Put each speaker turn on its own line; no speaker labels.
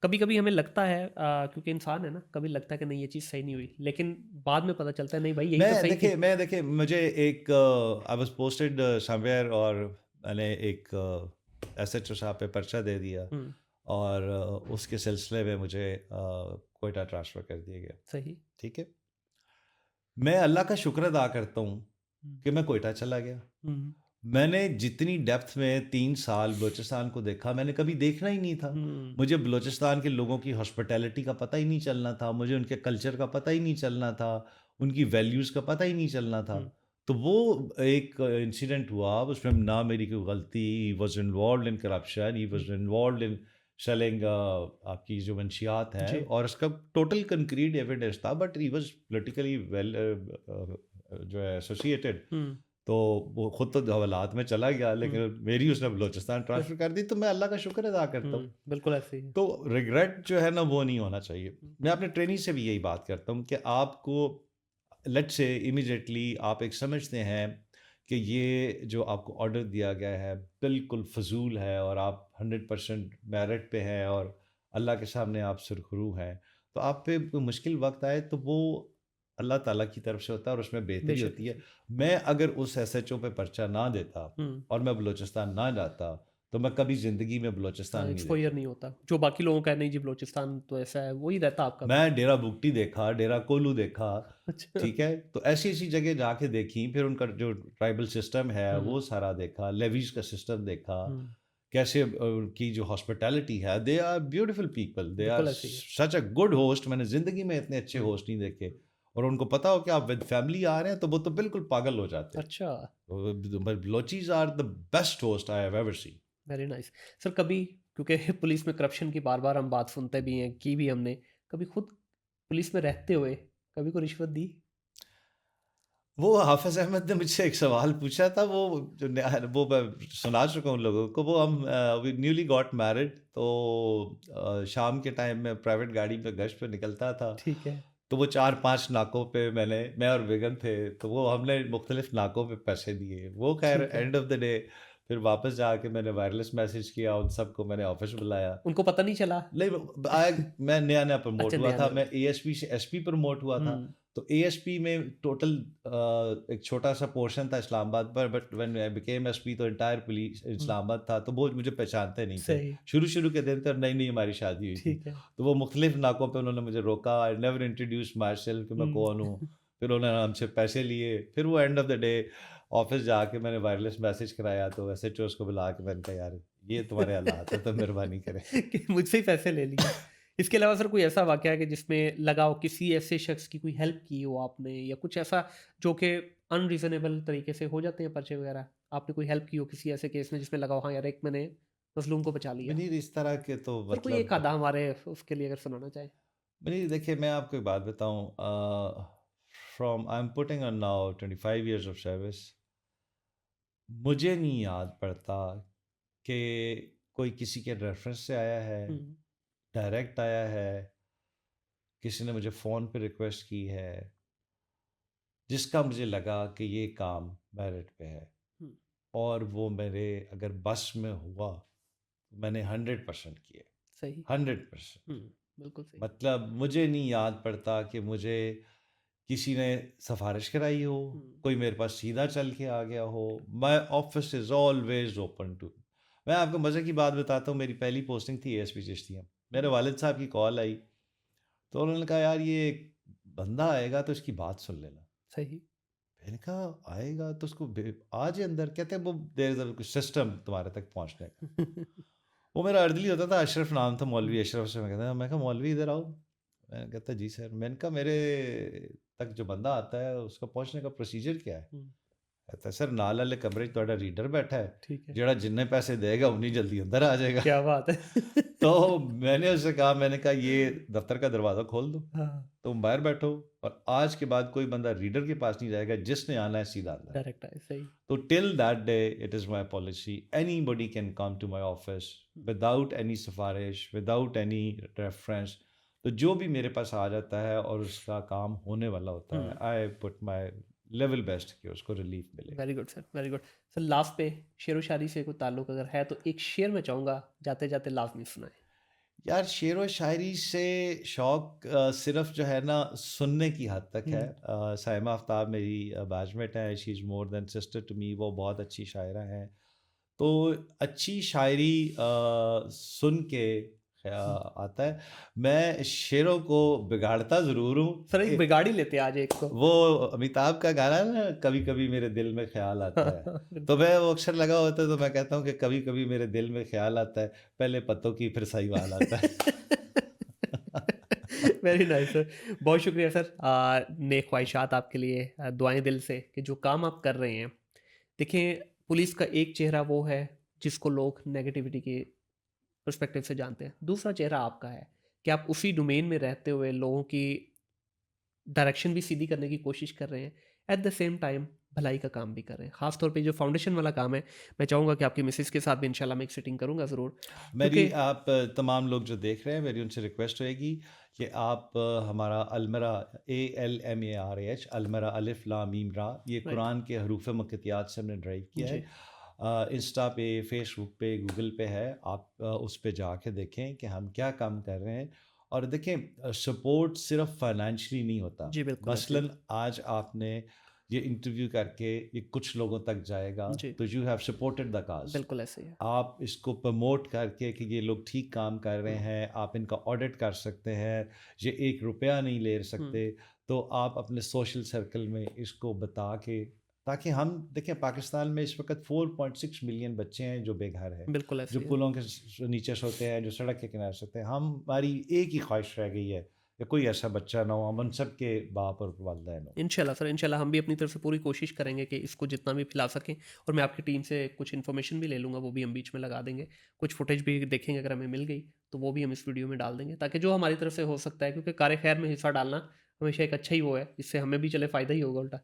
कभी कभी हमें लगता है क्योंकि इंसान है ना, कभी लगता है कि नहीं ये चीज़ सही नहीं हुई, लेकिन बाद में पता चलता है नहीं भाई यही तो सही थी।
मैं देखिए मुझे एक आई वाज पोस्टेड समवेयर और मैंने एक एसएचओ साहब पे पर्चा दे दिया
हम्म।
और उसके सिलसिले में मुझे कोयटा ट्रांसफ़र कर दिया गया।
सही।
ठीक है। मैं अल्लाह का शुक्र अदा करता हूँ
हम्म।
कि मैं कोयटा चला गया।
हम्म।
मैंने जितनी डेप्थ में 3 साल बलूचिस्तान को देखा मैंने कभी देखना ही नहीं था।
हम्म।
मुझे बलूचिस्तान के लोगों की हॉस्पिटैलिटी का पता ही नहीं चलना था, मुझे उनके कल्चर का पता ही नहीं चलना था, उनकी वैल्यूज़ का पता ही नहीं चलना था।
हम्म।
तो वो एक इंसिडेंट हुआ, उसमें ना मेरी कोई गलती, he was involved in corruption, he
hmm.
Was involved in selling आपकी जो मंशियात हैं
जी।
और उसका टोटल कंक्रीट एविडेंस था, but he was politically well जो है एसोसिएटेड।
हम्म।
तो वो खुद तो हवालात में चला गया,
हम्म।
लेकिन मेरी उसने बलूचिस्तान ट्रांसफ़र कर दी, तो मैं अल्लाह का शुक्र अदा करता हूँ।
बिल्कुल ऐसे ही है।
तो रिग्रेट जो है ना वो नहीं होना चाहिए।
हम्म।
मैं अपने ट्रेनी से भी यही बात करता हूँ कि आपको लेट्स से इमीडिएटली आप एक समझते हैं कि ये जो आपको ऑर्डर दिया गया है बिल्कुल फ़ज़ूल है और आप 100% मेरिट पे हैं और अल्लाह के सामने आप सुरखरू हैं, तो आप पे कोई मुश्किल वक़्त आए तो वो अल्लाह ताला की तरफ से होता है और उसमें बेहतरी
बेशक
होती है।
ऐसे
मैं अगर उस एसएचओ पे पर्चा ना देता
ही। हम्म।
और मैं बलूचिस्तान ना जाता, तो मैं कभी ज़िंदगी में बलूचिस्तान नहीं
एक्सपोजर
देखता।
नहीं होता जो बाकी लोगों का है, नहीं जी बलोचिस्तान तो ऐसा है, वही रहता आपका भी।
मैं डेरा बुगटी देखा, डेरा कोलू देखा,
अच्छा।
ठीक है? तो ऐसी-ऐसी जगह जाके देखी, फिर उनका जो ट्राइबल सिस्टम है,
हम्म।
वो सारा देखा, लेवीज़ का सिस्टम देखा,
हम्म।
कैसे उनकी जो हॉस्पिटैलिटी है, they are beautiful people, they are
बिल्कुल ऐसे ही है।
Such a good host. मैंने ज़िंदगी में इतने अच्छे
हम्म।
होस्ट नहीं देखे और उनको पता हो कि आप विद फैमिली आ रहे हैं, तो वो तो बिल्कुल पागल हो जाते हैं।
अच्छा।
Balochis are the best host I have ever seen.
Very nice. Sir कभी, क्योंकि पुलिस में करप्शन की बार बार हम बात सुनते भी हैं, की भी हमने, कभी खुद पुलिस में रहते हुए कभी कोई रिश्वत दी?
वो हाफ़िज़ अहमद ने मुझसे एक सवाल पूछा था, वो जो वो मैं सुना चुका हूँ लोगों को। वो हम वी न्यूली गॉट मैरिड, तो शाम के टाइम में प्राइवेट गाड़ी में गश्त पे निकलता था।
ठीक है।
तो वो 4-5 नाकों पे मैं और बेगम थे, तो वो हमने मुख्तलिफ नाकों पे पैसे दिए। वो ख़ैर
ठीक है।
एंड ऑफ द डे फिर वापस जाके मैंने वायरलेस मैसेज किया, उन सबको मैंने ऑफ़िस बुलाया।
उनको पता नहीं चला?
नहीं, आए मैं नया-नया प्रमोट
अच्छा,
हुआ
नया
था,
नया
मैं
हुआ।
एएसपी से एसपी प्रमोट हुआ था।
हम्म।
तो एएसपी में टोटल एक छोटा-सा पोर्शन था इस्लामाबाद पर, but when I became SP तो एंटायर पुलिस
हम्म।
इस्लामाबाद था, तो वो मुझे पहचानते नहीं थे।
सही।
शुरू-शुरू के दिन थे और नई-नई हमारी शादी हुई थी।
ठीक है।
तो वो मुख्तलिफ नाकों पे उन्होंने मुझे रोका, I never introduced my self कि मैं
हम्म।
कौन हूँ। फिर उन्होंने हमसे पैसे लिए, फिर वो end of the day office जाके मैंने वायरलेस मैसेज कराया, तो एसएचओज़ को बुला के मैंने कहा, "यार, ये तुम्हारे हालात हैं, तो मेहरबानी करें।"
कि मुझसे ही पैसे ले लिए। इसके अलावा सर कोई ऐसा वाकया है कि जिसमें लगा हो किसी ऐसे शख्स की कोई हेल्प की हो आपने, या कुछ ऐसा जो कि अनरीजनेबल तरीके से हो जाते हैं पर्चे वगैरह, आपने कोई हेल्प की हो किसी ऐसे केस में जिसमें लगा हो हाँ यार एक मैंने मजलूम को बचा लिया?
मुनीर, इस तरह के तो
सर कोई एक
मतलब
आधा हमारे उसके लिए अगर सुनाना चाहे।
मुनीर देखिए, मैं आपको एक बात बताऊँ, from I am putting on now 25 years of service, मुझे नहीं याद पड़ता कि कोई किसी के रेफरेंस से आया है,
हम्म।
डायरेक्ट आया है, किसी ने मुझे फ़ोन पे रिक्वेस्ट की है, जिसका मुझे लगा कि ये काम मेरिट पे है
हम्म।
और वो मेरे अगर बस में हुआ तो मैंने 100% किए।
सही।
100%।
हम्म। बिल्कुल सही।
मतलब मुझे नहीं याद पड़ता कि मुझे किसी ने सिफ़ारिश कराई हो,
हम्म।
कोई मेरे पास सीधा चल के आ गया हो। My office is always open to. मैं आपको मज़े की बात बताता हूँ, मेरी पहली पोस्टिंग थी एएसपी चिश्तिया। मेरे
हम्म।
वालिद साहब की कॉल आई, तो उन्होंने कहा, "यार, ये एक बंदा आएगा तो इसकी बात सुन लेना।"
सही।
मैंने कहा, "आएगा तो उसको आ जाए अंदर।" कहते हैं, "वो देयर इज़ अ सिस्टम तुम्हारे तक पहुँचने का।" वो मेरा अर्दली होता था, अशरफ नाम था, मौलवी
हम्म।
अशरफ से। मैं कहा, "मौलवी इधर आओ।" मैंने कहता, "जी सर।" मैंने कहा, "मेरे तक जो बंदा आता है उसका पहुंचने का प्रोसीजर क्या है?"
हम्म।
कहता है, "सर, नाल वाले कमरे च ਤੁਹਾਡਾ रीडर बैठा है,
ठीक है।
ਜਿਹੜਾ जिन्ने पैसे देगा उन्नी जल्दी अंदर आ जाएगा।"
क्या बात है।
तो मैंने उससे कहा, मैंने कहा, "ये दफ्तर का दरवाज़ा खोल दो,
हाँ।
तुम बाहर बैठो और आज के बाद कोई बंदा रीडर के पास नहीं जाएगा, जिसने आना है सीधा अंदर आए।"
डायरेक्ट आए। सही।
तो till that day it is my policy, anybody can come to my office without any सिफारिश, विदाउट एनी रेफरेंस। तो जो भी मेरे पास आ जाता है और उसका काम होने वाला होता है,
hmm.
I put my level best कि उसको रिलीफ मिले।
Very good sir, very good. Sir last पे शेर व शायरी से कोई ताल्लुक अगर है तो एक शेर मैं चाहूँगा जाते जाते लाजमी सुनाए।
यार शेर व शायरी से शौक सिर्फ जो है ना सुनने की हद तक है।
हुँ,
साइमा आफ्ताब मेरी बैचमेट है, she is more than sister to me, वो बहुत अच्छी शायरा हैं। तो अच्छी शायरी सुन के
हुँ।
आता है। मैं शेरों को बिगाड़ता ज़रूर हूँ।
सर एक बिगाड़ ही लेते हैं आज एक को।
वो अमिताभ का गाना है ना, कभी कभी मेरे दिल में ख्याल आता है। तो
बिल्कुल।
मैं वो अक्सर लगा होता है तो मैं कहता हूँ कि कभी कभी मेरे दिल में ख्याल आता है, पहले पत्तों की फिर सहीवाल आता है।
Very nice sir. बहुत शुक्रिया सर। नेक ख्वाहिशात आपके लिए, दुआएँ दिल से कि जो काम आप कर रहे हैं, देखिए पुलिस का एक चेहरा वो है जिसको लोग नेगेटिविटी के पर्सपेक्टिव से जानते हैं। दूसरा चेहरा आपका है कि आप उसी डोमेन में रहते हुए लोगों की डायरेक्शन भी सीधी करने की कोशिश कर रहे हैं, एट द सेम टाइम भलाई का काम भी कर रहे हैं। ख़ास तौर पे जो फाउंडेशन वाला काम है, मैं चाहूँगा कि आपकी मिसेज़ के साथ भी इंशाल्लाह मैं एक सिटिंग करूँगा ज़रूर,
मेरी
क्योंकि
आप तमाम लोग जो देख रहे हैं, मेरी उनसे रिक्वेस्ट रहेगी कि आप हमारा अलमरा, ALMARAH, अलमरा अलिफ लाम मीम रा, ये
राइट,
कुरान के हरूफ मुक़त्तियात से हमने ड्राइव किया है।
जी,
इंस्टा पे, फेसबुक पे, गूगल पे है, आप उस पे जाके देखें कि हम क्या काम कर रहे हैं। और देखें, सपोर्ट सिर्फ फाइनेंशियली नहीं होता।
जी, बिल्कुल ऐसे ही
मसलन आज आपने ये इंटरव्यू करके ये कुछ लोगों तक जाएगा,
है। जी,
तो यू हैव सपोर्टेड द काज़।
बिल्कुल ऐसे ही है।
आप इसको प्रमोट करके कि ये लोग ठीक काम कर रहे
हुँ,
हैं, आप इनका ऑडिट कर सकते हैं, ये 1 रुपया नहीं ले
हुँ,
सकते, तो आप अपने सोशल सर्कल में इसको बता के, ताकि हम देखें पाकिस्तान में इस वक़्त 4.6 मिलियन बच्चे हैं जो बेघर हैं,
बिल्कुल
जो
ऐसे ही है।
पुलों के नीचे सोते हैं, जो सड़क के किनारे सोते हैं। हमारी एक ही ख्वाहिश रह गई है कि कोई ऐसा बच्चा ना हो, हम उन सब के बाप और वालिदैन हों।
इंशाल्लाह सर, इंशाल्लाह हम भी अपनी तरफ से पूरी कोशिश करेंगे कि इसको जितना भी फैला सकें, और मैं आपकी टीम से कुछ इन्फॉर्मेशन भी ले लूँगा, वो भी हम बीच में लगा देंगे। कुछ फुटेज भी देखेंगे अगर हमें मिल गई, तो वो भी हम इस वीडियो में डाल देंगे, ताकि जो हमारी तरफ से हो सकता है, क्योंकि कार्य खैर में हिस्सा डालना हमेशा एक अच्छा ही वो है, इससे हमें भी चले फ़ायदा ही होगा उल्टा।